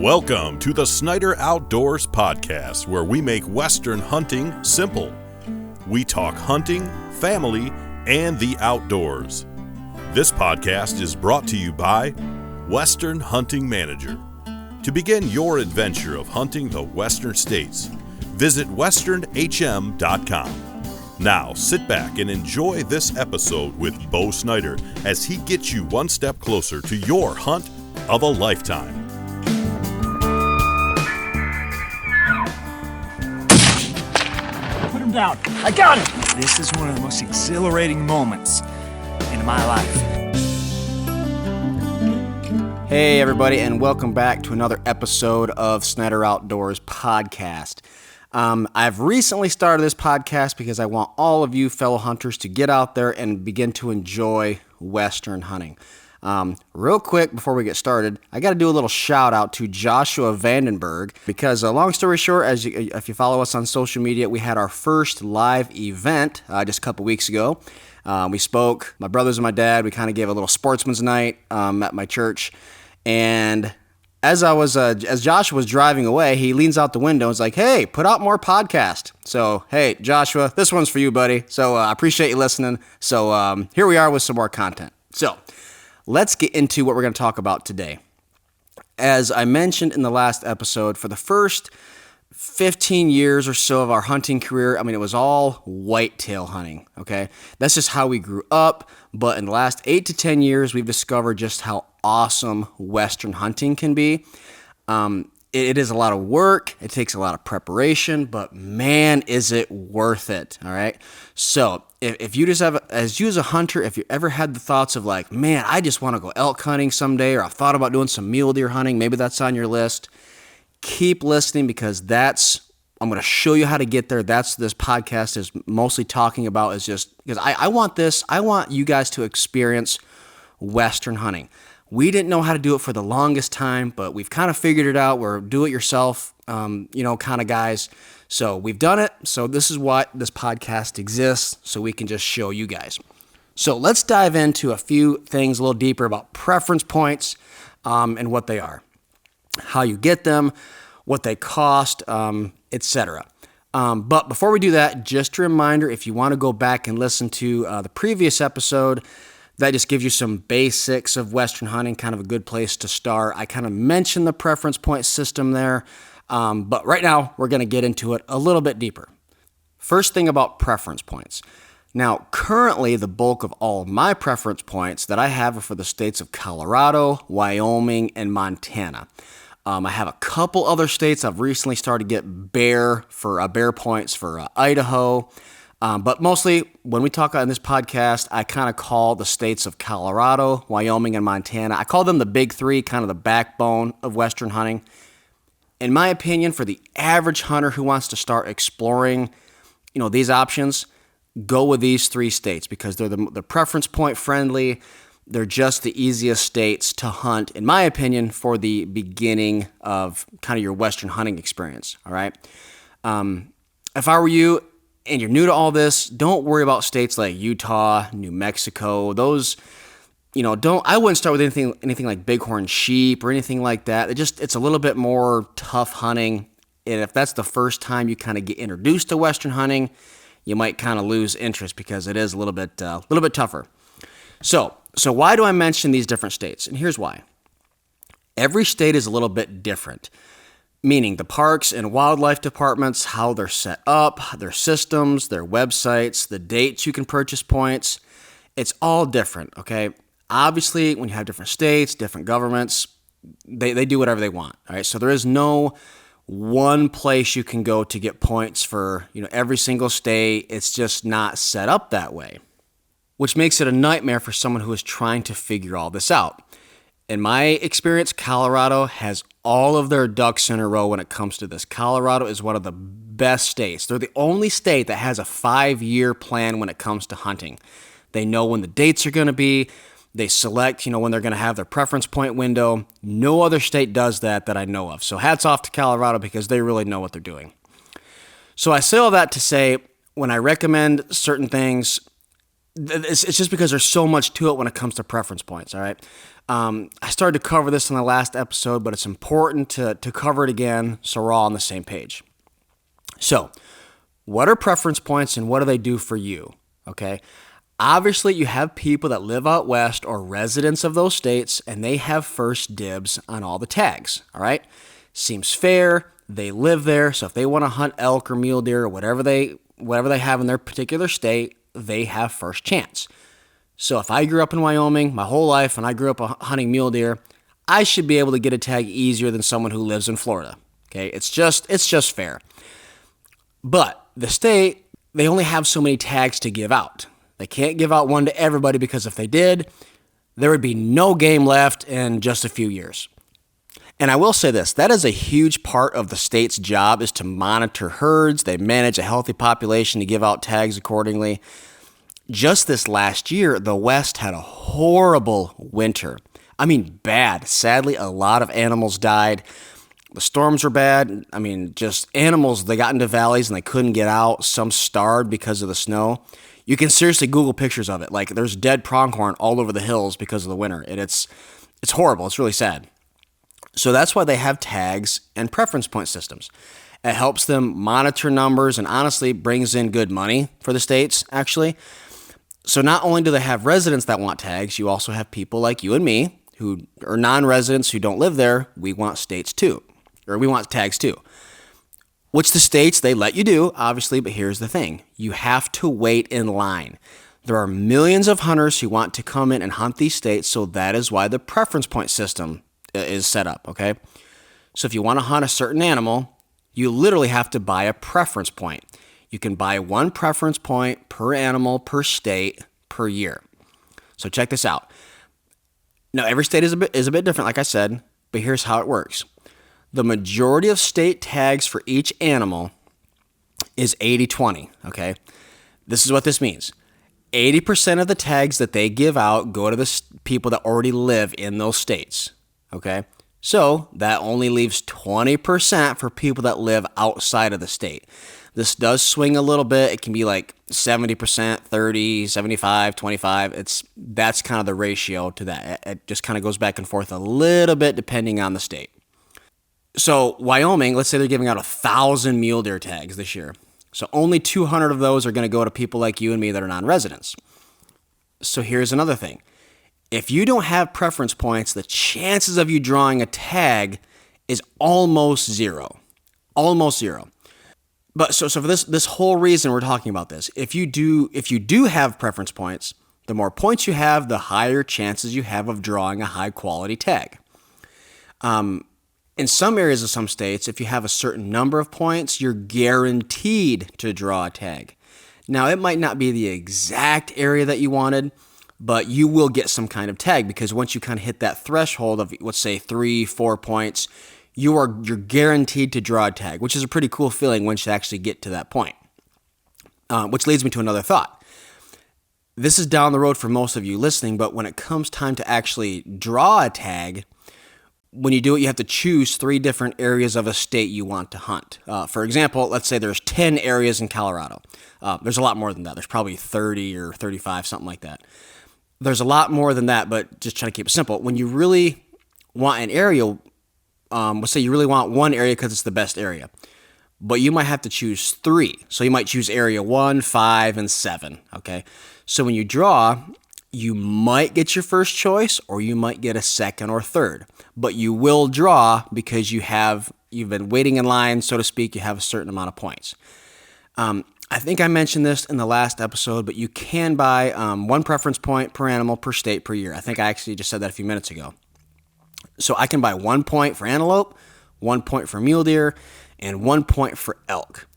Welcome to the Snyder Outdoors Podcast, where we make Western hunting simple. We talk hunting, family, and the outdoors. This podcast is brought to you by Western Hunting Manager. To begin your adventure of hunting the Western states, visit westernhm.com. Now sit back and enjoy this episode with Bo Snyder as he gets you one step closer to your hunt of a lifetime. Put him down. I got him. This is one of the most exhilarating moments in my life. Hey everybody, and welcome back to another episode of Snyder Outdoors Podcast. I've recently started this podcast because I want all of you fellow hunters to get out there and begin to enjoy Western hunting. Real quick, before we get started, I got to do a little shout out to Joshua Vandenberg because, long story short, if you follow us on social media, we had our first live event just a couple weeks ago. We spoke, my brothers and my dad, we kind of gave a little sportsman's night at my church, and as Joshua was driving away, he leans out the window and is like, "Hey, put out more podcast." So, hey, Joshua, this one's for you, buddy. So I appreciate you listening. So here we are with some more content. So let's get into what we're going to talk about today. As I mentioned in the last episode, for the first 15 years or so of our hunting career, it was all whitetail hunting, okay? That's just how we grew up, but in the last 8 to 10 years, we've discovered just how awesome Western hunting can be. It is a lot of work, it takes a lot of preparation, but man, is it worth it, all right? So if you just have, as you as a hunter, if you ever had the thoughts of like, man, I just want to go elk hunting someday, or I've thought about doing some mule deer hunting, maybe that's on your list, keep listening because I'm going to show you how to get there. That's what this podcast is mostly talking about, is just because I want you guys to experience Western hunting. We didn't know how to do it for the longest time, but we've kind of figured it out. We're do-it-yourself, kind of guys. So we've done it. So this is why this podcast exists, so we can just show you guys. So let's dive into a few things a little deeper about preference points and what they are, how you get them, what they cost, etc. But before we do that, just a reminder, if you want to go back and listen to the previous episode, that just gives you some basics of Western hunting, kind of a good place to start. I kind of mentioned the preference point system there, but right now we're going to get into it a little bit deeper. First thing about preference points. Now, currently, the bulk of all of my preference points that I have are for the states of Colorado, Wyoming, and Montana. I have a couple other states. I've recently started to get bear points for Idaho. But mostly, when we talk on this podcast, I kind of call the states of Colorado, Wyoming, and Montana, I call them the big three, kind of the backbone of Western hunting. In my opinion, for the average hunter who wants to start exploring, these options, go with these three states because they're the preference point friendly. They're just the easiest states to hunt, in my opinion, for the beginning of kind of your Western hunting experience, all right? If I were you, and you're new to all this, don't worry about states like Utah, New Mexico. Those, I wouldn't start with anything like bighorn sheep or anything like that. It's a little bit more tough hunting. And if that's the first time you kind of get introduced to Western hunting, you might kind of lose interest because it is a little bit tougher. So why do I mention these different states? And here's why. Every state is a little bit different. Meaning the parks and wildlife departments, how they're set up, their systems, their websites, the dates you can purchase points, it's all different, okay? Obviously, when you have different states, different governments, they do whatever they want, all right? So there is no one place you can go to get points for, every single state. It's just not set up that way, which makes it a nightmare for someone who is trying to figure all this out. In my experience, Colorado has all of their ducks in a row when it comes to this. Colorado is one of the best states. They're the only state that has a 5-year plan when it comes to hunting. They know when the dates are going to be. They select, when they're going to have their preference point window. No other state does that I know of. So hats off to Colorado because they really know what they're doing. So I say all that to say, when I recommend certain things, it's just because there's so much to it when it comes to preference points, all right? I started to cover this in the last episode, but it's important to cover it again so we're all on the same page. So, what are preference points and what do they do for you? Okay. Obviously, you have people that live out west or residents of those states, and they have first dibs on all the tags. All right. Seems fair. They live there. So if they want to hunt elk or mule deer or whatever they have in their particular state, they have first chance. So if I grew up in Wyoming my whole life and I grew up hunting mule deer, I should be able to get a tag easier than someone who lives in Florida. Okay, it's just fair. But the state, they only have so many tags to give out. They can't give out one to everybody because if they did, there would be no game left in just a few years. And I will say this, that is a huge part of the state's job is to monitor herds. They manage a healthy population to give out tags accordingly. Just this last year, the West had a horrible winter. I mean, bad. Sadly, a lot of animals died. The storms were bad. I mean, just animals, they got into valleys and they couldn't get out. Some starved because of the snow. You can seriously Google pictures of it. Like, there's dead pronghorn all over the hills because of the winter. And it's horrible. It's really sad. So that's why they have tags and preference point systems. It helps them monitor numbers and honestly brings in good money for the states, actually. So not only do they have residents that want tags, you also have people like you and me who are non-residents who don't live there. We want states too, or we want tags too. Which the states, they let you do, obviously, but here's the thing. You have to wait in line. There are millions of hunters who want to come in and hunt these states, so that is why the preference point system is set up, okay? So if you want to hunt a certain animal, you literally have to buy a preference point. You can buy one preference point per animal, per state, per year. So check this out. Now, every state is a bit different, like I said, but here's how it works. The majority of state tags for each animal is 80-20, okay? This is what this means. 80% of the tags that they give out go to the people that already live in those states, okay? So that only leaves 20% for people that live outside of the state. This does swing a little bit. It can be like 70%, 30, 75, 25. That's kind of the ratio to that. It just kind of goes back and forth a little bit depending on the state. So Wyoming, let's say they're giving out 1,000 mule deer tags this year. So only 200 of those are going to go to people like you and me that are non-residents. So here's another thing. If you don't have preference points, the chances of you drawing a tag is almost zero. Almost zero. But so for this whole reason we're talking about this, if you do have preference points, the more points you have, the higher chances you have of drawing a high quality tag. In some areas of some states, if you have a certain number of points, you're guaranteed to draw a tag. Now, it might not be the exact area that you wanted, but you will get some kind of tag because once you kind of hit that threshold of, let's say, 3-4 points, you're guaranteed to draw a tag, which is a pretty cool feeling once you actually get to that point. Which leads me to another thought. This is down the road for most of you listening, but when it comes time to actually draw a tag, when you do it, you have to choose 3 different areas of a state you want to hunt. For example, let's say there's 10 areas in Colorado. There's a lot more than that. There's probably 30 or 35, something like that. There's a lot more than that, but just trying to keep it simple. When you really want an area, let's say you really want one area because it's the best area, but you might have to choose 3. So you might choose area 1, 5, and 7, okay? So when you draw, you might get your first choice or you might get a second or third, but you will draw because you've been waiting in line, so to speak. You have a certain amount of points. I think I mentioned this in the last episode, but you can buy 1 preference point per animal per state per year. I think I actually just said that a few minutes ago. So I can buy 1 point for antelope, 1 point for mule deer, and 1 point for elk.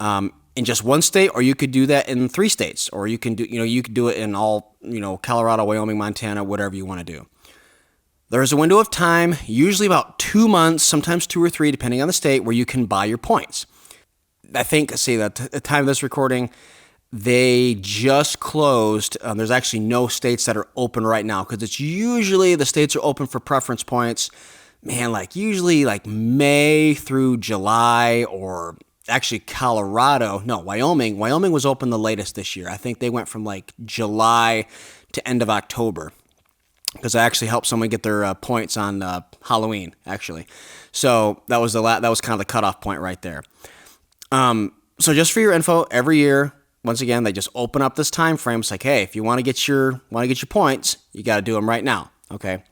In just one state, or you could do that in 3 states, or you can do it in all, Colorado, Wyoming, Montana, whatever you want to do. There's a window of time, usually about 2 months, sometimes 2 or 3, depending on the state, where you can buy your points. I think, at the time of this recording, they just closed. There's actually no states that are open right now because it's usually the states are open for preference points, usually May through July, or actually Wyoming. Wyoming was open the latest this year. I think they went from July to end of October. because I actually helped someone get their points on Halloween, actually. So that was that was kind of the cutoff point right there. So just for your info, every year, once again, they just open up this time frame. It's like, hey, if you want to get your points, you got to do them right now. Okay.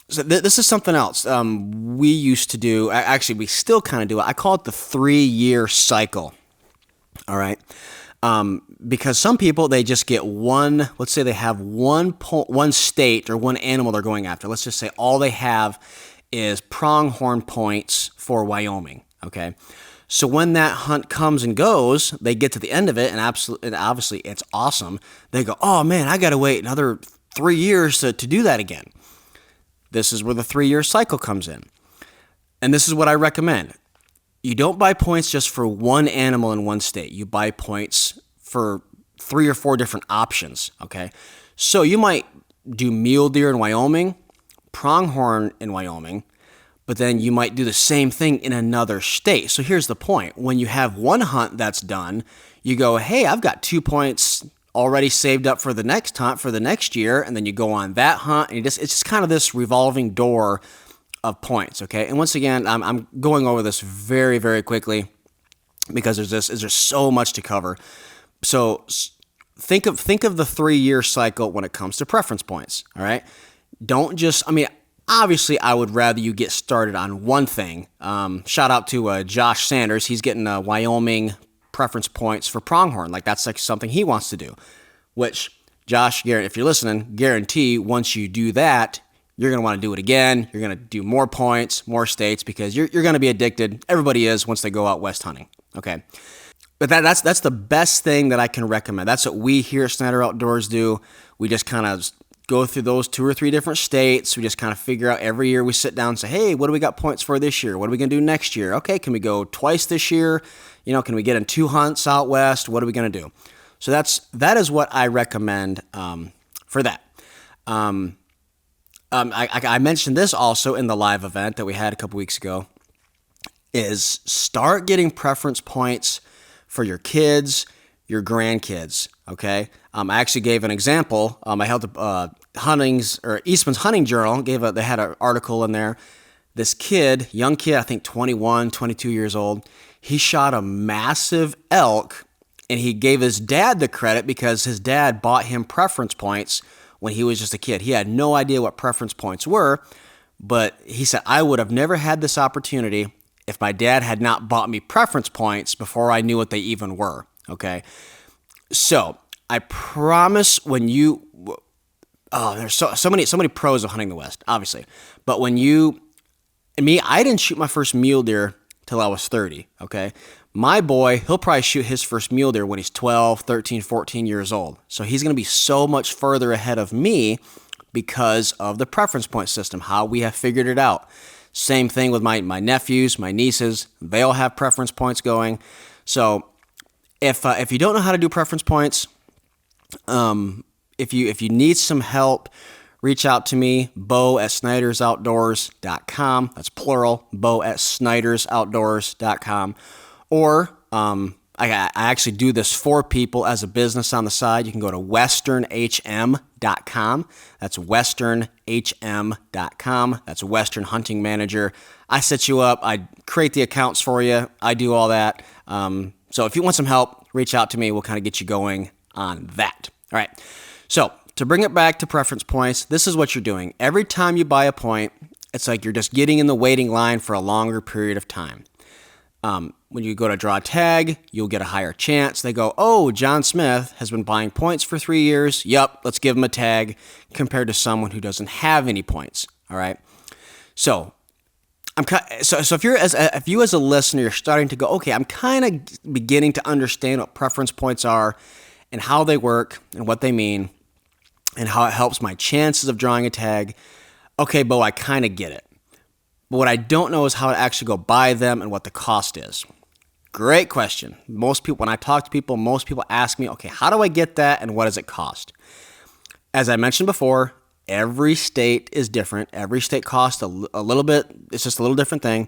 So this is something else we used to do. Actually, we still kind of do it. I call it the 3-year cycle. All right. Because some people, they just get one, let's say they have one state or one animal they're going after. Let's just say all they have is pronghorn points for Wyoming. Okay. So when that hunt comes and goes, they get to the end of it, and obviously it's awesome. They go, oh man, I got to wait another 3 years to do that again. This is where the 3-year cycle comes in. And this is what I recommend. You don't buy points just for one animal in one state. You buy points for 3 or 4 different options, okay? So you might do mule deer in Wyoming, pronghorn in Wyoming, but then you might do the same thing in another state. So here's the point. When you have one hunt that's done, you go, hey, I've got 2 points already saved up for the next hunt for the next year, and then you go on that hunt, and it's just kind of this revolving door of points, okay? And once again, I'm going over this very, very quickly because there's just so much to cover. So think of the 3-year cycle when it comes to preference points, all right? Don't just, obviously, I would rather you get started on one thing. Shout out to Josh Sanders. He's getting Wyoming preference points for pronghorn. That's like something he wants to do, which, Josh, if you're listening, guarantee once you do that, you're going to want to do it again. You're going to do more points, more states, because you're going to be addicted. Everybody is once they go out west hunting, okay? But that's the best thing that I can recommend. That's what we here at Snyder Outdoors do. We just kind of go through those 2 or 3 different states. We just kind of figure out every year. We sit down and say, hey, what do we got points for this year? What are we going to do next year? Okay, can we go twice this year? Can we get in 2 hunts out west? What are we going to do? So that is what I recommend for that. I mentioned this also in the live event that we had a couple weeks ago, is start getting preference points for your kids, your grandkids, okay? I actually gave an example. I held Eastman's Hunting Journal, they had an article in there. This young kid, I think 21, 22 years old, he shot a massive elk, and he gave his dad the credit because his dad bought him preference points when he was just a kid. He had no idea what preference points were, but he said, I would have never had this opportunity if my dad had not bought me preference points before I knew what they even were, okay? So I promise there's so many pros of hunting the West, obviously, but I didn't shoot my first mule deer till I was 30, okay? My boy, he'll probably shoot his first mule deer when he's 12, 13, 14 years old. So he's going to be so much further ahead of me because of the preference point system, how we have figured it out. Same thing with my nephews, my nieces. They all have preference points going. So if you don't know how to do preference points, if you need some help, reach out to me, bo@snydersoutdoors.com. That's plural, bo@snydersoutdoors.com. Or I actually do this for people as a business on the side. You can go to westernhm.com. That's westernhm.com. That's Western Hunting Manager. I set you up. I create the accounts for you. I do all that. So if you want some help, reach out to me. We'll kind of get you going on that. All right. So to bring it back to preference points, this is what you're doing. Every time you buy a point, it's like you're just getting in the waiting line for a longer period of time. When you go to draw a tag, you'll get a higher chance. They go, oh, John Smith has been buying points for 3 years. Yep, let's give him a tag, compared to someone who doesn't have any points. All right. So if you as a listener, you're starting to go, okay, I'm kind of beginning to understand what preference points are and how they work and what they mean and how it helps my chances of drawing a tag. Okay, Bo, I kind of get it. But what I don't know is how to actually go buy them and what the cost is. Great question. Most people, when I talk to people, most people ask me, okay, how do I get that and what does it cost? As I mentioned before, every state is different. Every state costs a little bit. It's just a little different thing.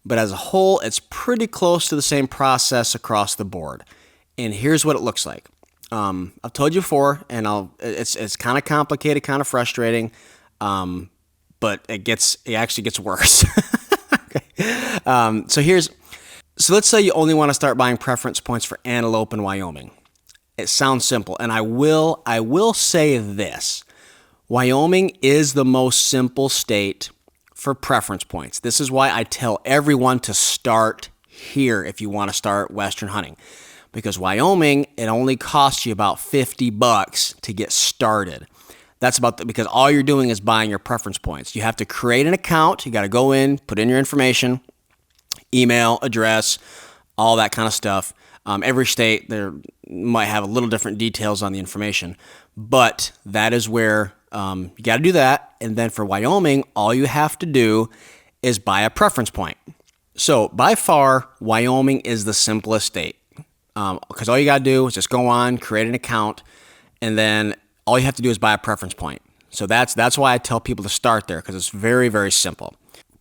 But as a whole, it's pretty close to the same process across the board. And here's what it looks like. I've told you before, and it's kind of complicated, kind of frustrating, but it actually gets worse. Okay. So let's say you only want to start buying preference points for antelope in Wyoming. It sounds simple, and I will say this. Wyoming is the most simple state for preference points. This is why I tell everyone to start here if you want to start Western hunting. Because Wyoming, it only costs you about $50 to get started. That's because all you're doing is buying your preference points. You have to create an account. You got to go in, put in your information, email, address, all that kind of stuff. Every state there might have a little different details on the information, but that is where you got to do that. And then for Wyoming, all you have to do is buy a preference point. So by far, Wyoming is the simplest state because all you got to do is just go on, create an account, and then all you have to do is buy a preference point. So that's why I tell people to start there, because it's very, very simple.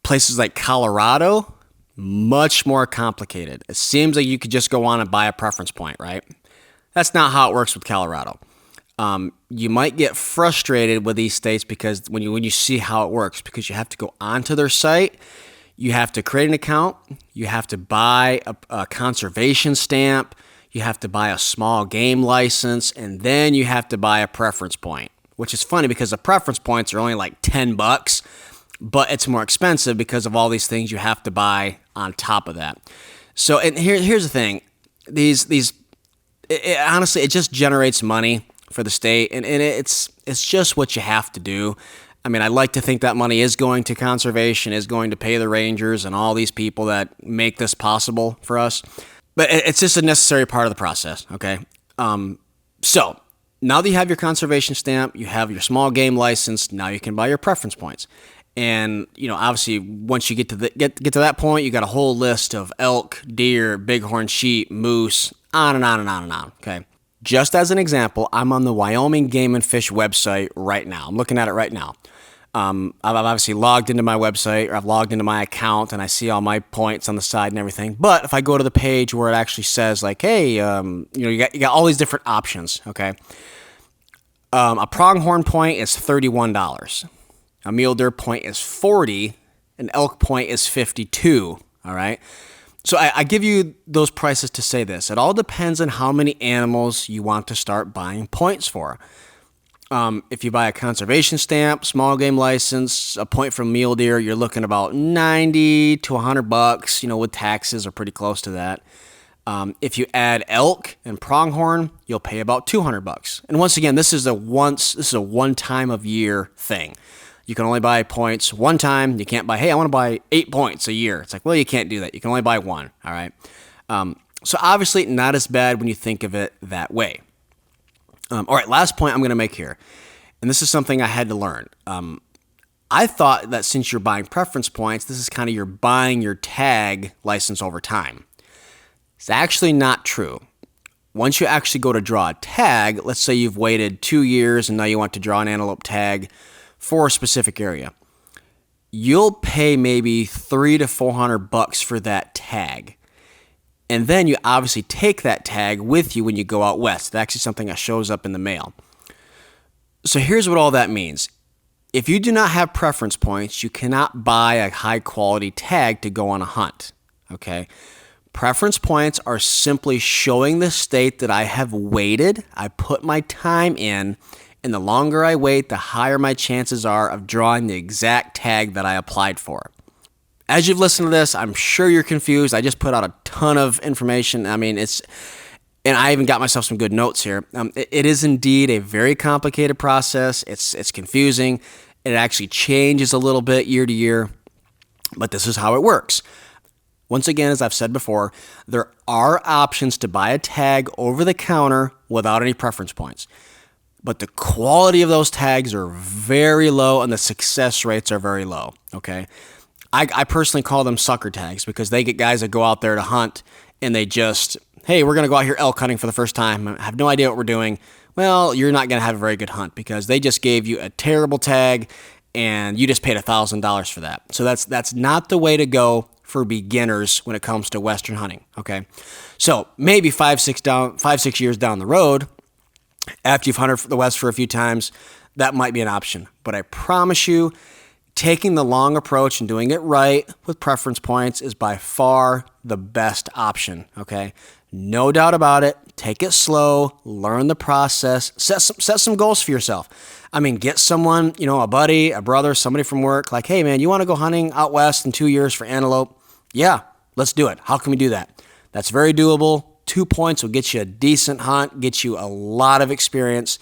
Places like Colorado, much more complicated. It seems like you could just go on and buy a preference point, right? That's not how it works with Colorado. You might get frustrated with these states because when you see how it works, because you have to go onto their site, you have to create an account, you have to buy a conservation stamp, you have to buy a small game license, and then you have to buy a preference point, which is funny because the preference points are only like $10, but it's more expensive because of all these things you have to buy on top of that. So, and here's the thing, honestly, it just generates money for the state, and it's just what you have to do. I mean, I like to think that money is going to conservation, is going to pay the rangers and all these people that make this possible for us. But it's just a necessary part of the process, okay? So now that you have your conservation stamp, you have your small game license, now you can buy your preference points. And, obviously, once you get to get to that point, you got a whole list of elk, deer, bighorn sheep, moose, on and on and on and on, okay? Just as an example, I'm on the Wyoming Game and Fish website right now. I'm looking at it right now. I've obviously logged into my website, or I've logged into my account, and I see all my points on the side and everything. But if I go to the page where it actually says, like, hey, you got all these different options, okay? A pronghorn point is $31. A mule deer point is $40. An elk point is $52, all right? So I give you those prices to say this. It all depends on how many animals you want to start buying points for. If you buy a conservation stamp, small game license, a point from mule deer, you're looking about $90 to $100, with taxes or pretty close to that. If you add elk and pronghorn, you'll pay about $200. And once again, this is a one time of year thing. You can only buy points one time. You can't buy, hey, I want to buy 8 points a year. It's like, well, you can't do that. You can only buy one, all right? So obviously not as bad when you think of it that way. All right, last point I'm going to make here, and this is something I had to learn. I thought that since you're buying preference points, this is kind of you're buying your tag license over time. It's actually not true. Once you actually go to draw a tag, let's say you've waited 2 years and now you want to draw an antelope tag for a specific area, you'll pay maybe $300 to $400 for that tag. And then you obviously take that tag with you when you go out west. It's actually something that shows up in the mail. So here's what all that means. If you do not have preference points, you cannot buy a high quality tag to go on a hunt, okay? Preference points are simply showing the state that I have waited, I put my time in, and the longer I wait, the higher my chances are of drawing the exact tag that I applied for. As you've listened to this, I'm sure you're confused. I just put out a ton of information. I mean, and I even got myself some good notes here. It is indeed a very complicated process. It's confusing. It actually changes a little bit year to year, but this is how it works. Once again, as I've said before, there are options to buy a tag over the counter without any preference points. But the quality of those tags are very low and the success rates are very low, okay? I personally call them sucker tags because they get guys that go out there to hunt and they just, hey, we're going to go out here elk hunting for the first time. I have no idea what we're doing. Well, you're not going to have a very good hunt because they just gave you a terrible tag and you just paid $1,000 for that. So that's not the way to go for beginners when it comes to Western hunting, okay? So maybe 5-6 years down the road, after you've hunted the West for a few times, that might be an option. But I promise you, taking the long approach and doing it right with preference points is by far the best option, okay? No doubt about it. Take it slow, learn the process, set some goals for yourself. I mean, get someone, a buddy, a brother, somebody from work, like, hey man, you want to go hunting out west in 2 years for antelope? Yeah, let's do it. How can we do that? That's very doable. 2 points will get you a decent hunt, get you a lot of experience.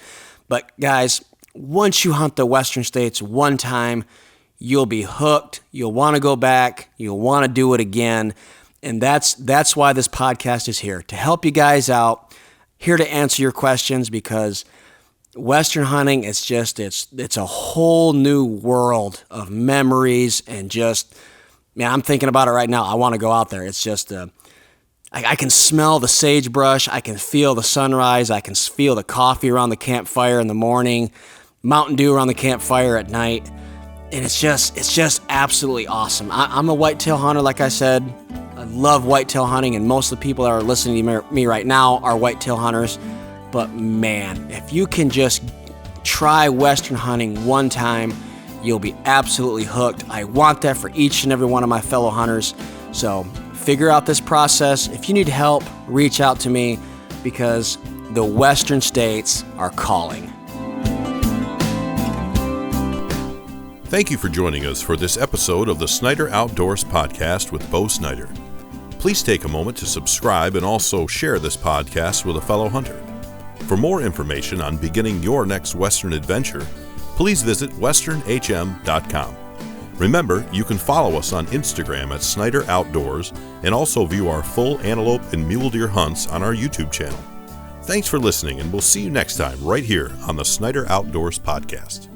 But guys, once you hunt the Western states one time, you'll be hooked. You'll want to go back. You'll want to do it again. And that's why this podcast is here, to help you guys out, here to answer your questions, because Western hunting is just, it's a whole new world of memories and just, man, I'm thinking about it right now. I want to go out there. It's just, I can smell the sagebrush. I can feel the sunrise. I can feel the coffee around the campfire in the morning, Mountain Dew around the campfire at night. And it's just absolutely awesome. I'm a whitetail hunter, like I said. I love whitetail hunting, and most of the people that are listening to me right now are whitetail hunters. But man, if you can just try Western hunting one time, you'll be absolutely hooked. I want that for each and every one of my fellow hunters. So figure out this process. If you need help, reach out to me, because the Western states are calling. Thank you for joining us for this episode of the Snyder Outdoors Podcast with Bo Snyder. Please take a moment to subscribe and also share this podcast with a fellow hunter. For more information on beginning your next Western adventure, please visit westernhm.com. Remember, you can follow us on Instagram at Snyder Outdoors and also view our full antelope and mule deer hunts on our YouTube channel. Thanks for listening, and we'll see you next time right here on the Snyder Outdoors Podcast.